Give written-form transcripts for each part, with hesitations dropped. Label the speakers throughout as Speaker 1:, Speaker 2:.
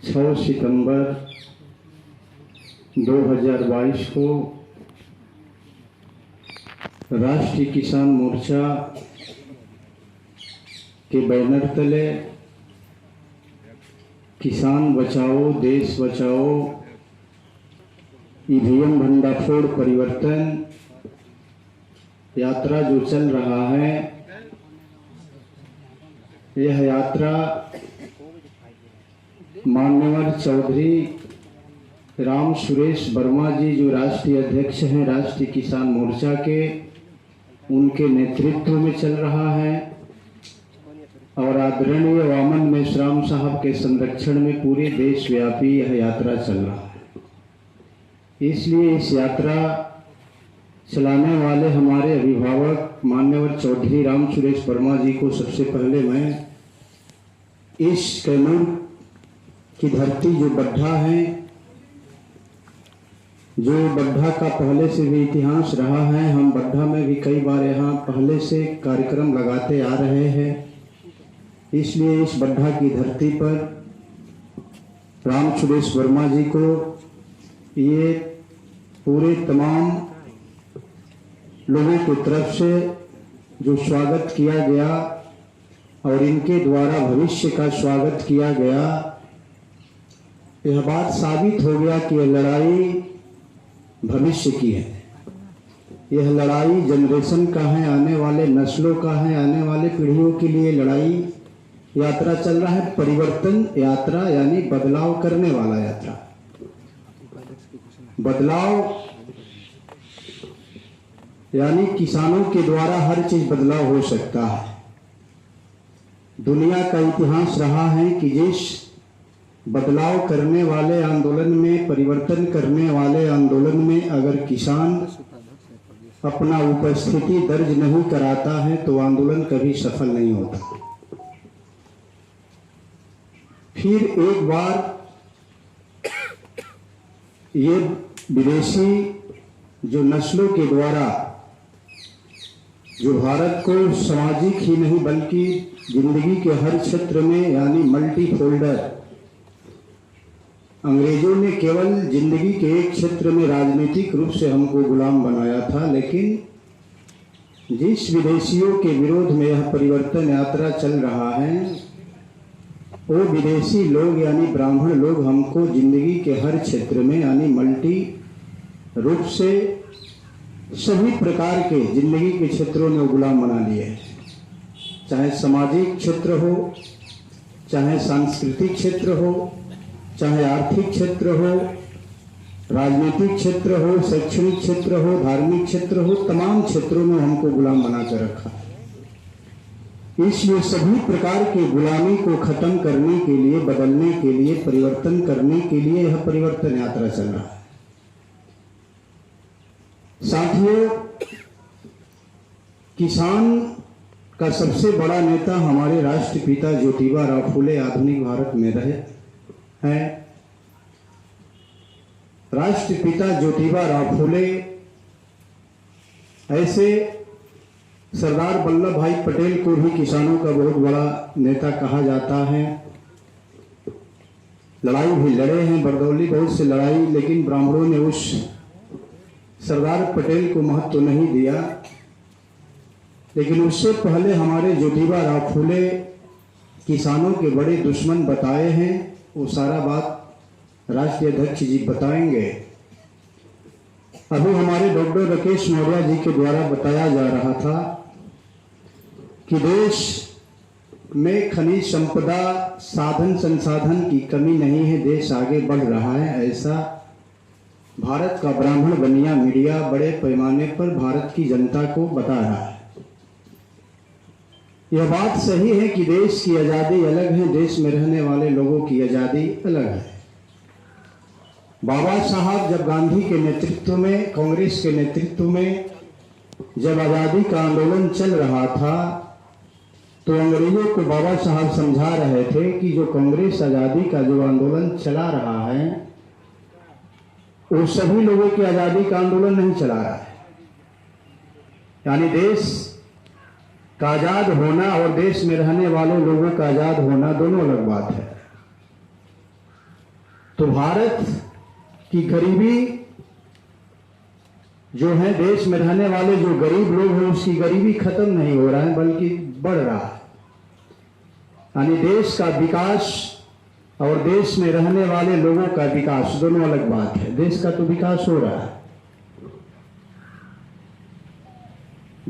Speaker 1: 6 सितंबर 2022 को राष्ट्रीय किसान मोर्चा के बैनर तले किसान बचाओ देश बचाओ ईवीएम भंडाफोड़ परिवर्तन यात्रा जो चल रहा है, यह यात्रा मान्यवर चौधरी राम सुरेश वर्मा जी जो राष्ट्रीय अध्यक्ष हैं राष्ट्रीय किसान मोर्चा के, उनके नेतृत्व में चल रहा है और आदरणीय वामन मेश्राम साहब के संरक्षण में पूरे देशव्यापी यह यात्रा चल रहा है। इसलिए इस यात्रा चलाने वाले हमारे अभिभावक मान्यवर चौधरी राम सुरेश वर्मा जी को सबसे पहले मैं इस कैमूर की धरती जो बड्ढा है, जो बड्ढा का पहले से भी इतिहास रहा है, हम बड्ढा में भी कई बार यहाँ पहले से कार्यक्रम लगाते आ रहे हैं। इसलिए इस बड्ढा की धरती पर राम सुरेश वर्मा जी को ये पूरे तमाम लोगों की तरफ से जो स्वागत किया गया और इनके द्वारा भविष्य का स्वागत किया गया, यह बात साबित हो गया कि यह लड़ाई भविष्य की है। यह लड़ाई जनरेशन का है, आने वाले नस्लों का है, आने वाले पीढ़ियों के लिए लड़ाई यात्रा चल रहा है। परिवर्तन यात्रा यानी बदलाव करने वाला यात्रा। बदलाव यानी किसानों के द्वारा हर चीज बदलाव हो सकता है। दुनिया का इतिहास रहा है कि जिस बदलाव करने वाले आंदोलन में, परिवर्तन करने वाले आंदोलन में अगर किसान अपना उपस्थिति दर्ज नहीं कराता है तो आंदोलन कभी सफल नहीं होता। फिर एक बार ये विदेशी जो नस्लों के द्वारा जो भारत को सामाजिक ही नहीं बल्कि जिंदगी के हर क्षेत्र में यानी मल्टी फोल्डर, अंग्रेजों ने केवल जिंदगी के एक क्षेत्र में राजनीतिक रूप से हमको गुलाम बनाया था, लेकिन जिस विदेशियों के विरोध में यह परिवर्तन यात्रा चल रहा है, वो विदेशी लोग यानी ब्राह्मण लोग हमको जिंदगी के हर क्षेत्र में यानी मल्टी रूप से सभी प्रकार के जिंदगी के क्षेत्रों में गुलाम बना लिए हैं। चाहे सामाजिक क्षेत्र हो, चाहे सांस्कृतिक क्षेत्र हो, चाहे आर्थिक क्षेत्र हो, राजनीतिक क्षेत्र हो, शैक्षणिक क्षेत्र हो, धार्मिक क्षेत्र हो, तमाम क्षेत्रों में हमको गुलाम बना कर रखा है। इसलिए सभी प्रकार की गुलामी को खत्म करने के लिए, बदलने के लिए, परिवर्तन करने के लिए यह परिवर्तन यात्रा चल रहा है। साथियों, किसान का सबसे बड़ा नेता हमारे राष्ट्रपिता ज्योतिबा राव फुले आधुनिक भारत में रहे हैं। राष्ट्रपिता ज्योतिबा राव फुले ऐसे सरदार वल्लभ भाई पटेल को भी किसानों का बहुत बड़ा नेता कहा जाता है। लड़ाई भी लड़े हैं, बरदौली बहुत से लड़ाई, लेकिन ब्राह्मणों ने उस सरदार पटेल को महत्व नहीं दिया। लेकिन उससे पहले हमारे ज्योतिबा राव फुले किसानों के बड़े दुश्मन बताए हैं। वो सारा बात राष्ट्रीय अध्यक्ष जी बताएंगे। अभी हमारे डॉक्टर राकेश मौर्य जी के द्वारा बताया जा रहा था कि देश में खनिज संपदा, साधन संसाधन की कमी नहीं है, देश आगे बढ़ रहा है। ऐसा भारत का ब्राह्मण बनिया मीडिया बड़े पैमाने पर भारत की जनता को बता रहा है। यह बात सही है कि देश की आज़ादी अलग है, देश में रहने वाले लोगों की आज़ादी अलग है। बाबा साहब जब गांधी के नेतृत्व में, कांग्रेस के नेतृत्व में जब आज़ादी का आंदोलन चल रहा था, तो अंग्रेजों को बाबा साहब समझा रहे थे कि जो कांग्रेस आज़ादी का जो आंदोलन चला रहा है, वो सभी लोगों की आज़ादी का आंदोलन नहीं चला रहा है। यानी देश का आज़ाद होना और देश में रहने वाले लोगों का आज़ाद होना दोनों अलग बात है। तो भारत की गरीबी जो है, देश में रहने वाले जो गरीब लोग हैं उसकी गरीबी खत्म नहीं हो रहा है बल्कि बढ़ रहा है। यानी देश का विकास और देश में रहने वाले लोगों का विकास दोनों अलग बात है। देश का तो विकास हो रहा है।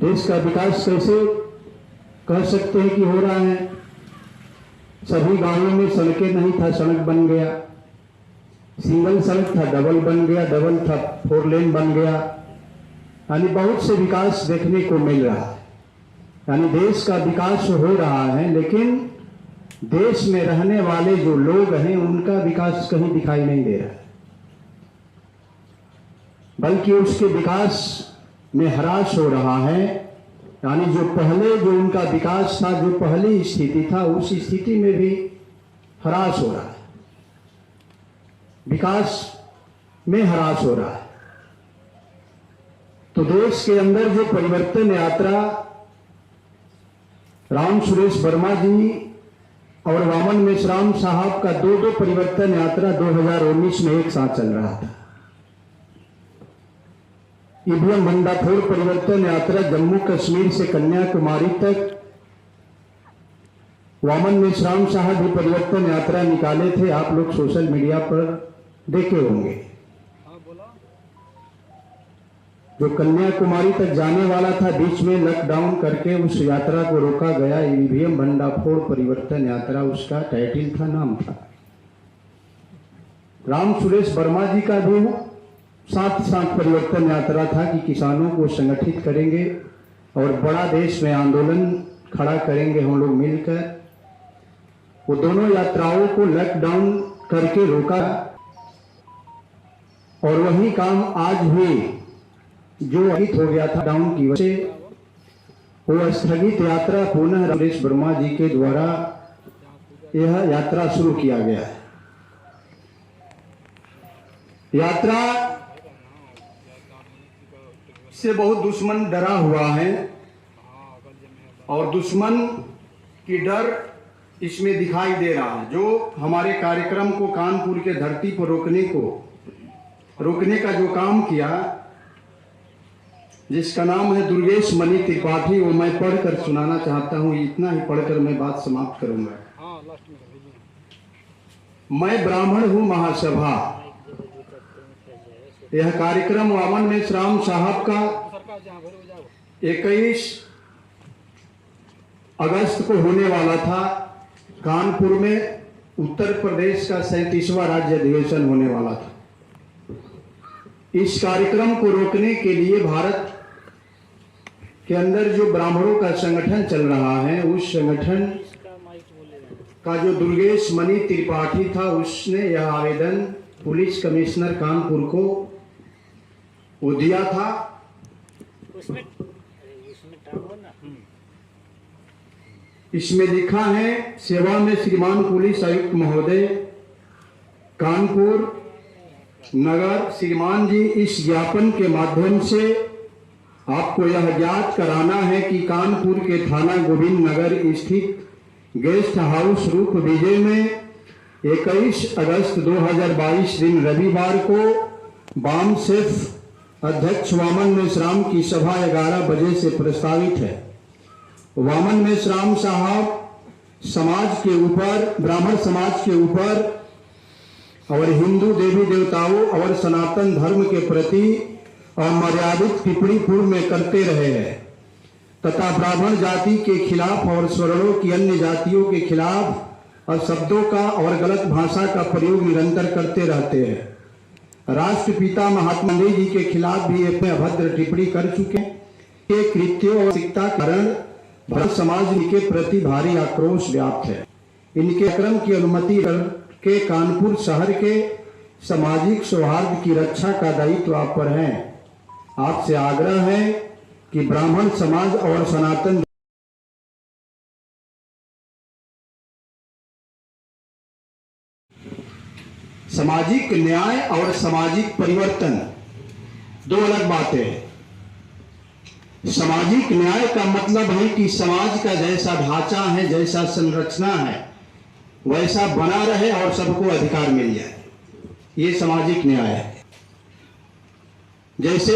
Speaker 1: देश का विकास कैसे कह सकते हैं कि हो रहा है? सभी गांवों में सड़कें नहीं था, सड़क बन गया। सिंगल सड़क था, डबल बन गया, डबल था, 4 लेन बन गया। यानी बहुत से विकास देखने को मिल रहा है। यानी देश का विकास हो रहा है, लेकिन देश में रहने वाले जो लोग हैं उनका विकास कहीं दिखाई नहीं दे रहा, बल्कि उसके विकास में ह्रास हो रहा है। यानी जो पहले जो उनका विकास था, जो पहली स्थिति था, उस स्थिति में भी ह्रास हो रहा है, विकास में ह्रास हो रहा है। तो देश के अंदर जो परिवर्तन यात्रा राम सुरेश वर्मा जी और वामन मेश्राम साहब का दो परिवर्तन यात्रा 2019 में एक साथ चल रहा था। ईवीएम भंडाफोड़ परिवर्तन यात्रा जम्मू कश्मीर से कन्याकुमारी तक वामन मेश्राम साहब भी परिवर्तन यात्रा निकाले थे। आप लोग सोशल मीडिया पर देखे होंगे। जो कन्याकुमारी तक जाने वाला था, बीच में लॉकडाउन करके उस यात्रा को रोका गया। ईवीएम भंडाफोड़ परिवर्तन यात्रा उसका टाइटल था, नाम था। राम सुरेश वर्मा जी का भी साथ साथ परिवर्तन यात्रा था कि किसानों को संगठित करेंगे और बड़ा देश में आंदोलन खड़ा करेंगे हम लोग मिलकर। वो दोनों यात्राओं को लॉकडाउन करके रोका और वही काम आज भी जो स्थगित हो गया था डाउन की वजह से, वो स्थगित यात्रा पुनः सुरेश वर्मा जी के द्वारा यह यात्रा शुरू किया गया है। यात्रा से बहुत दुश्मन डरा हुआ है और दुश्मन की डर इसमें दिखाई दे रहा है। जो हमारे कार्यक्रम को कानपुर के धरती पर रोकने का जो काम किया, जिसका नाम है दुर्गेश मणि त्रिपाठी, वो मैं पढ़कर सुनाना चाहता हूँ। इतना ही पढ़कर मैं बात समाप्त करूंगा। मैं ब्राह्मण हूँ महासभा। यह कार्यक्रम वामन मेश्राम साहब का 21 अगस्त को होने वाला था। कानपुर में उत्तर प्रदेश का 37वां राज्य अधिवेशन होने वाला था। इस कार्यक्रम को रोकने के लिए भारत के अंदर जो ब्राह्मणों का संगठन चल रहा है, उस संगठन का जो दुर्गेश मणि त्रिपाठी था, उसने यह आवेदन पुलिस कमिश्नर कानपुर को वो दिया था। इसमें लिखा है, सेवा में श्रीमान पुलिस आयुक्त महोदय कानपुर नगर, श्रीमान जी, इस ज्ञापन के माध्यम से आपको यह ज्ञात कराना है कि कानपुर के थाना गोविंद नगर स्थित गेस्ट हाउस रूप विजय में 21 अगस्त 2022 दिन रविवार को वाम सेफ अध्यक्ष वामन मेश्राम की सभा 11 बजे से प्रस्तावित है। वामन मेश्राम साहब समाज के ऊपर, ब्राह्मण समाज के ऊपर और हिंदू देवी देवताओं और सनातन धर्म के प्रति अमर्यादित टिप्पणी पूर्व में करते रहे हैं तथा ब्राह्मण जाति के खिलाफ और स्वर्णों की अन्य जातियों के खिलाफ और शब्दों का और गलत भाषा का प्रयोग निरंतर करते रहते हैं। राष्ट्रपिता महात्मा गांधी जी के खिलाफ भी अपने अभद्र टिप्पणी कर चुके हैं। ये कृत्यों और मानसिकता के कारण भारत समाज के प्रति भारी आक्रोश व्याप्त है। इनके क्रम की अनुमति करके कानपुर शहर के सामाजिक सौहार्द की रक्षा का दायित्व आप पर है। आपसे आग्रह है कि ब्राह्मण समाज और सनातन सामाजिक न्याय और सामाजिक परिवर्तन दो अलग बातें हैं। सामाजिक न्याय का मतलब है कि समाज का जैसा ढांचा है, जैसा संरचना है, वैसा बना रहे और सबको अधिकार मिल जाए। ये सामाजिक न्याय है। जैसे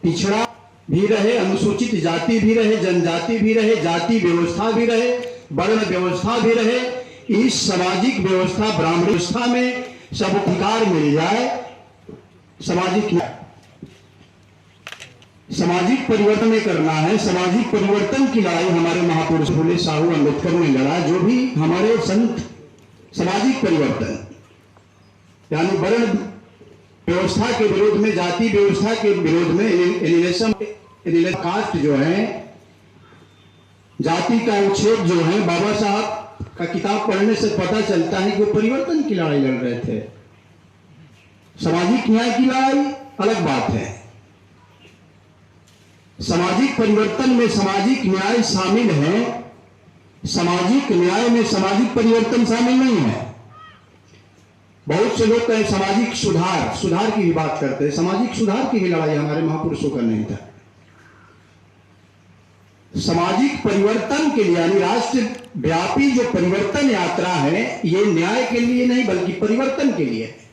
Speaker 1: पिछड़ा भी रहे, अनुसूचित जाति भी रहे, जनजाति भी रहे, जाति व्यवस्था भी रहे, वर्ण व्यवस्था भी रहे, इस सामाजिक व्यवस्था ब्राह्मण व्यवस्था में सब अधिकार मिल जाए, सामाजिक न्याय। सामाजिक परिवर्तन में करना है। सामाजिक परिवर्तन की लड़ाई हमारे महापुरुष फूले साहू अम्बेडकर ने लड़ा। जो भी हमारे संत सामाजिक परिवर्तन यानी वर्ण व्यवस्था के विरोध में, जाति व्यवस्था के विरोध में, एलिनेशन कास्ट जो है, जाति का उच्छेद जो है, बाबा साहब का किताब पढ़ने से पता चलता है कि वो परिवर्तन की लड़ाई लड़ रहे थे। सामाजिक न्याय की लड़ाई अलग बात है। सामाजिक परिवर्तन में सामाजिक न्याय शामिल है, सामाजिक न्याय में सामाजिक परिवर्तन शामिल नहीं है। बहुत से लोग कहें सामाजिक सुधार की भी बात करते हैं। सामाजिक सुधार की भी लड़ाई हमारे महापुरुषों का नहीं था। सामाजिक परिवर्तन के लिए यानी राष्ट्र व्यापी जो परिवर्तन यात्रा है, ये न्याय के लिए नहीं बल्कि परिवर्तन के लिए है।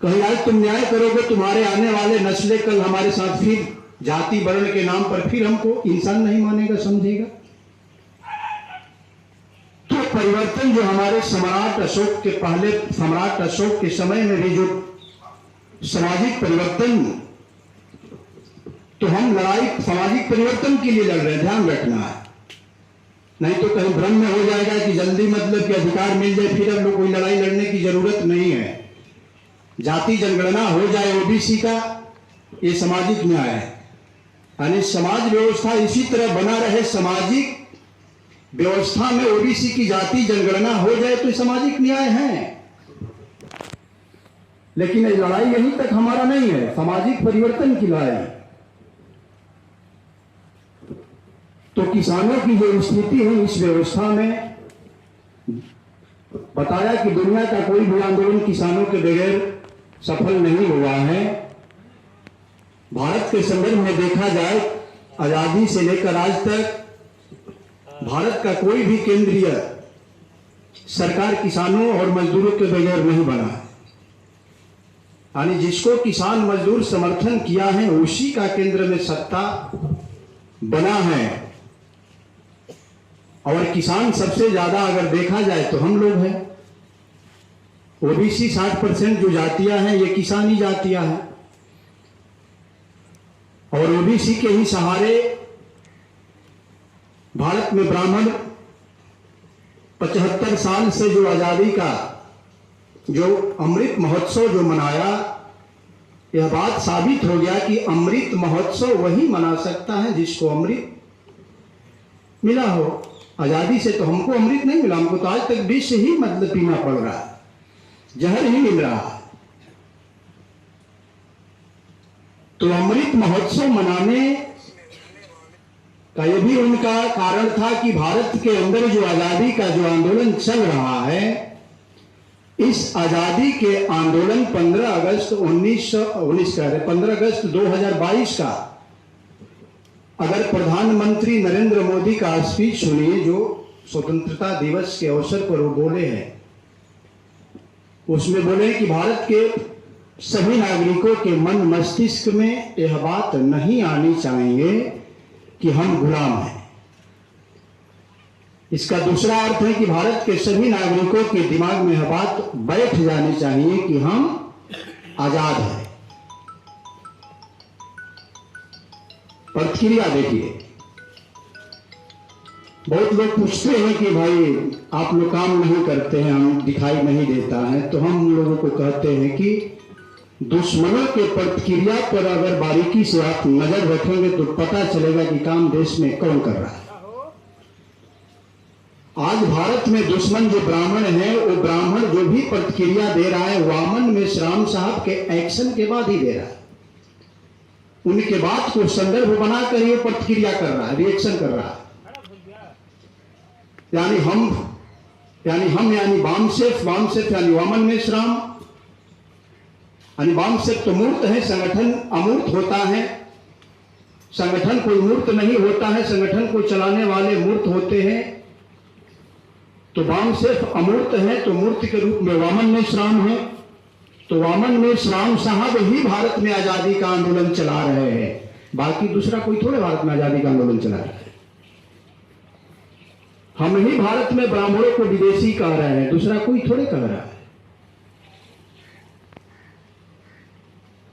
Speaker 1: कहीं आज तुम न्याय करोगे, तुम्हारे आने वाले नस्लें कल हमारे साथ फिर जाति वर्ण के नाम पर फिर हमको इंसान नहीं मानेगा, समझेगा। तो परिवर्तन जो हमारे सम्राट अशोक के पहले, सम्राट अशोक के समय में भी जो सामाजिक परिवर्तन, तो हम लड़ाई सामाजिक परिवर्तन के लिए लड़ रहे हैं, ध्यान रखना है। नहीं तो कहीं भ्रम में हो जाएगा कि जल्दी मतलब कि अधिकार मिल जाए, फिर अब लोग कोई लड़ाई लड़ने की जरूरत नहीं है। जाति जनगणना हो जाए ओबीसी का, ये सामाजिक न्याय है। यानी समाज व्यवस्था इसी तरह बना रहे, सामाजिक व्यवस्था में ओबीसी की जाति जनगणना हो जाए तो सामाजिक न्याय है। लेकिन ये लड़ाई यहीं तक हमारा नहीं है, सामाजिक परिवर्तन की लड़ाई। तो किसानों की जो स्थिति है इस व्यवस्था में, बताया कि दुनिया का कोई भी आंदोलन किसानों के बगैर सफल नहीं हुआ है। भारत के संदर्भ में देखा जाए, आजादी से लेकर आज तक भारत का कोई भी केंद्रीय सरकार किसानों और मजदूरों के बगैर नहीं बना। यानी जिसको किसान मजदूर समर्थन किया है उसी का केंद्र में सत्ता बना है। और किसान सबसे ज्यादा अगर देखा जाए तो हम लोग हैं। ओबीसी 60% जो जातियां हैं ये किसानी जातियां हैं, और ओबीसी के ही सहारे भारत में ब्राह्मण 75 साल से जो आजादी का जो अमृत महोत्सव जो मनाया, यह बात साबित हो गया कि अमृत महोत्सव वही मना सकता है जिसको अमृत मिला हो। आजादी से तो हमको अमृत नहीं मिला, हमको तो आज तक विष ही मतलब पीना पड़ रहा है, जहर ही मिल रहा है। तो अमृत महोत्सव मनाने का यह भी उनका कारण था कि भारत के अंदर जो आजादी का जो आंदोलन चल रहा है, इस आजादी के आंदोलन 15 अगस्त 2022 का अगर प्रधानमंत्री नरेंद्र मोदी का स्पीच सुनिए जो स्वतंत्रता दिवस के अवसर पर वो बोले हैं, उसमें बोले कि भारत के सभी नागरिकों के मन मस्तिष्क में यह बात नहीं आनी चाहिए कि हम गुलाम हैं। इसका दूसरा अर्थ है कि भारत के सभी नागरिकों के दिमाग में यह बात बैठ जानी चाहिए कि हम आजाद हैं। प्रतिक्रिया देखिए, बहुत लोग पूछते हैं कि भाई आप लोग काम नहीं करते हैं, हम दिखाई नहीं देता है, तो हम लोगों को कहते हैं कि दुश्मनों के प्रतिक्रिया पर अगर बारीकी से आप नजर रखेंगे तो पता चलेगा कि काम देश में कौन कर रहा है। आज भारत में दुश्मन जो ब्राह्मण है, वो ब्राह्मण जो भी प्रतिक्रिया दे रहा है वामन मेश्राम साहब के एक्शन के बाद ही दे रहा है। उनके बात को संदर्भ बनाकर ये प्रतिक्रिया कर रहा है, रिएक्शन कर रहा है। यानी वामसेफ यानी वामन मेश्राम, यानी वामसेफ तो मूर्त है, संगठन अमूर्त होता है। संगठन कोई मूर्त नहीं होता है, संगठन को चलाने वाले मूर्त होते हैं। तो वाम सिर्फ अमूर्त है, तो मूर्त के रूप में वामन मेश्राम है। तो वामन मेश्राम साहब ही भारत में आजादी का आंदोलन चला रहे हैं, बाकी दूसरा कोई थोड़े भारत में आजादी का आंदोलन चला रहा है। हम ही भारत में ब्राह्मणों को विदेशी कह रहे हैं, दूसरा कोई थोड़े कह रहा है।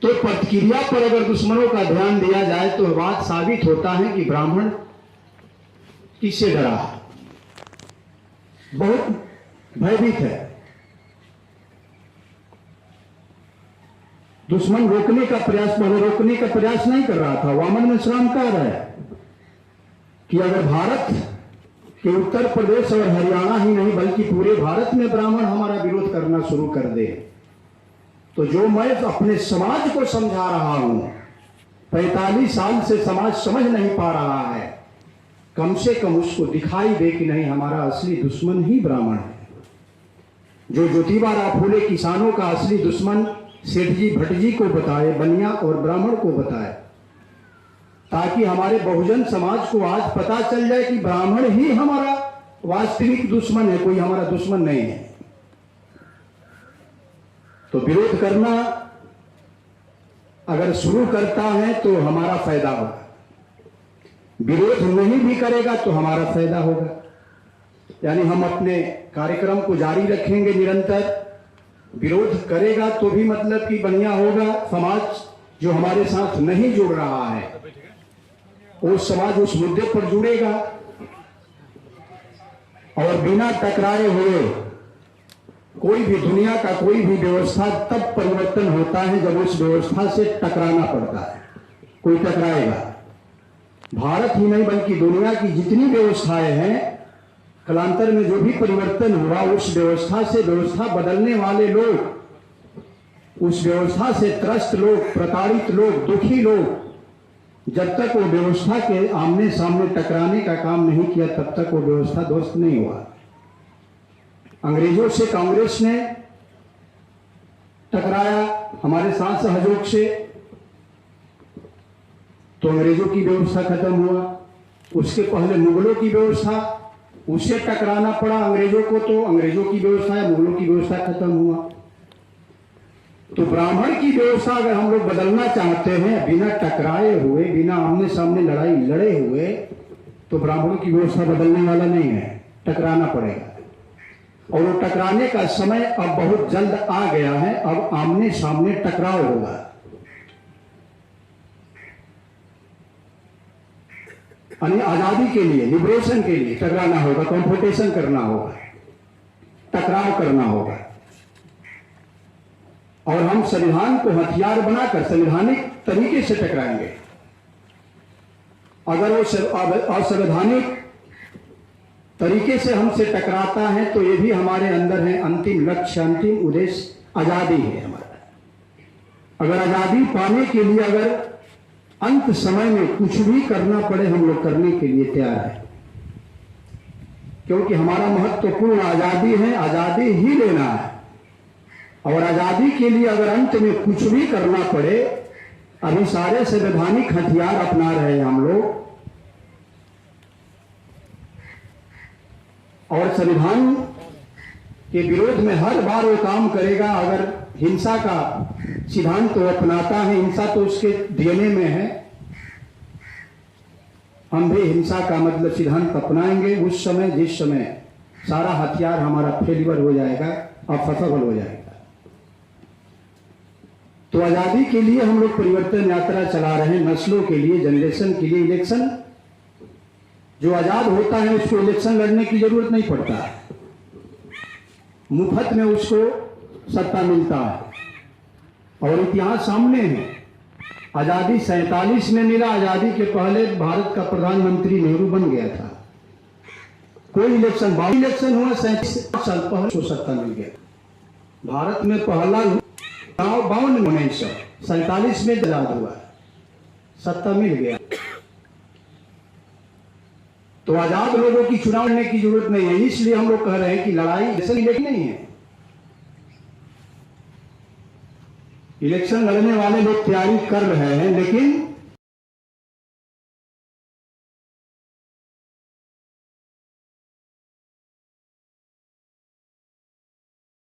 Speaker 1: तो प्रतिक्रिया पर अगर दुश्मनों का ध्यान दिया जाए तो बात साबित होता है कि ब्राह्मण किससे डरा है, बहुत भयभीत है। दुश्मन रोकने का प्रयास, पहले रोकने का प्रयास नहीं कर रहा था। वामन मेश्राम कह रहा है कि अगर भारत के उत्तर प्रदेश और हरियाणा ही नहीं बल्कि पूरे भारत में ब्राह्मण हमारा विरोध करना शुरू कर दे, तो जो मैं अपने समाज को समझा रहा हूं, 45 साल से समाज समझ नहीं पा रहा है, कम से कम उसको दिखाई दे कि नहीं, हमारा असली दुश्मन ही ब्राह्मण है। जो ज्योतिबा फूले किसानों का असली दुश्मन सेठजी भट्टजी को बताए, बनिया और ब्राह्मण को बताए, ताकि हमारे बहुजन समाज को आज पता चल जाए कि ब्राह्मण ही हमारा वास्तविक दुश्मन है, कोई हमारा दुश्मन नहीं है। तो विरोध करना अगर शुरू करता है तो हमारा फायदा होगा, विरोध नहीं भी करेगा तो हमारा फायदा होगा। यानी हम अपने कार्यक्रम को जारी रखेंगे निरंतर, विरोध करेगा तो भी मतलब कि बढ़िया होगा। समाज जो हमारे साथ नहीं जुड़ रहा है वो समाज उस मुद्दे पर जुड़ेगा, और बिना टकराए हुए कोई भी दुनिया का कोई भी व्यवस्था तब परिवर्तन होता है जब उस व्यवस्था से टकराना पड़ता है। कोई टकराएगा, भारत ही नहीं बल्कि दुनिया की जितनी व्यवस्थाएं हैं, कालांतर में जो भी परिवर्तन हुआ उस व्यवस्था से, व्यवस्था बदलने वाले लोग, उस व्यवस्था से त्रस्त लोग, प्रताड़ित लोग, दुखी लोग, जब तक वो व्यवस्था के आमने सामने टकराने का काम नहीं किया तब तक वो व्यवस्था ध्वस्त नहीं हुआ। अंग्रेजों से कांग्रेस ने टकराया हमारे साथ सहयोग से, तो अंग्रेजों की व्यवस्था खत्म हुआ। उसके पहले मुगलों की व्यवस्था, उससे टकराना पड़ा अंग्रेजों को, तो अंग्रेजों की व्यवस्था या मुगलों की व्यवस्था खत्म हुआ। तो ब्राह्मण की व्यवस्था अगर हम लोग बदलना चाहते हैं बिना टकराए हुए, बिना आमने सामने लड़ाई लड़े हुए, तो ब्राह्मणों की व्यवस्था बदलने वाला नहीं है, टकराना पड़ेगा। और वो टकराने का समय अब बहुत जल्द आ गया है, अब आमने सामने टकराव होगा। यानी आजादी के लिए, लिबरेशन के लिए टकराना होगा, कॉन्फ्रोंटेशन करना होगा, टकराव करना होगा। और हम संविधान को हथियार बनाकर संवैधानिक तरीके से टकराएंगे। अगर वो असंवैधानिक तरीके से हमसे टकराता है तो ये भी हमारे अंदर है अंतिम लक्ष्य, अंतिम उद्देश्य आजादी है हमारा। अगर आजादी पाने के लिए अगर अंत समय में कुछ भी करना पड़े, हम लोग करने के लिए तैयार है, क्योंकि हमारा महत्वपूर्ण आजादी है, आजादी ही लेना है। और आजादी के लिए अगर अंत में कुछ भी करना पड़े, अभी सारे संवैधानिक हथियार अपना रहे हैं हम लोग, और संविधान के विरोध में हर बार वो काम करेगा। अगर हिंसा का सिद्धांत तो अपनाता है, हिंसा तो उसके डीएनए में है, हम भी हिंसा का मतलब सिद्धांत अपनाएंगे उस समय जिस समय सारा हथियार हमारा फेलियर हो जाएगा, असफल हो जाएगा। तो आजादी के लिए हम लोग परिवर्तन यात्रा चला रहे हैं, नस्लों के लिए, जनरेशन के लिए। इलेक्शन जो आजाद होता है उसको इलेक्शन लड़ने की जरूरत नहीं पड़ता, मुफ्त में उसको सत्ता मिलता है। और इतिहास सामने है, आजादी 47 में मिला, आजादी के पहले भारत का प्रधानमंत्री नेहरू बन गया था। कोई इलेक्शन, 22 इलेक्शन हुआ, 37 साल पहले उसको सत्ता मिल गया। भारत में पहला चुनाव 1947 में आजाद हुआ, सत्ता मिल गया। तो आजाद लोगों की चुनाव लड़ने की जरूरत नहीं है। इसलिए हम लोग कह रहे हैं कि लड़ाई जैसे इलेक्शन नहीं है, इलेक्शन लड़ने वाले लोग तैयारी कर रहे हैं, लेकिन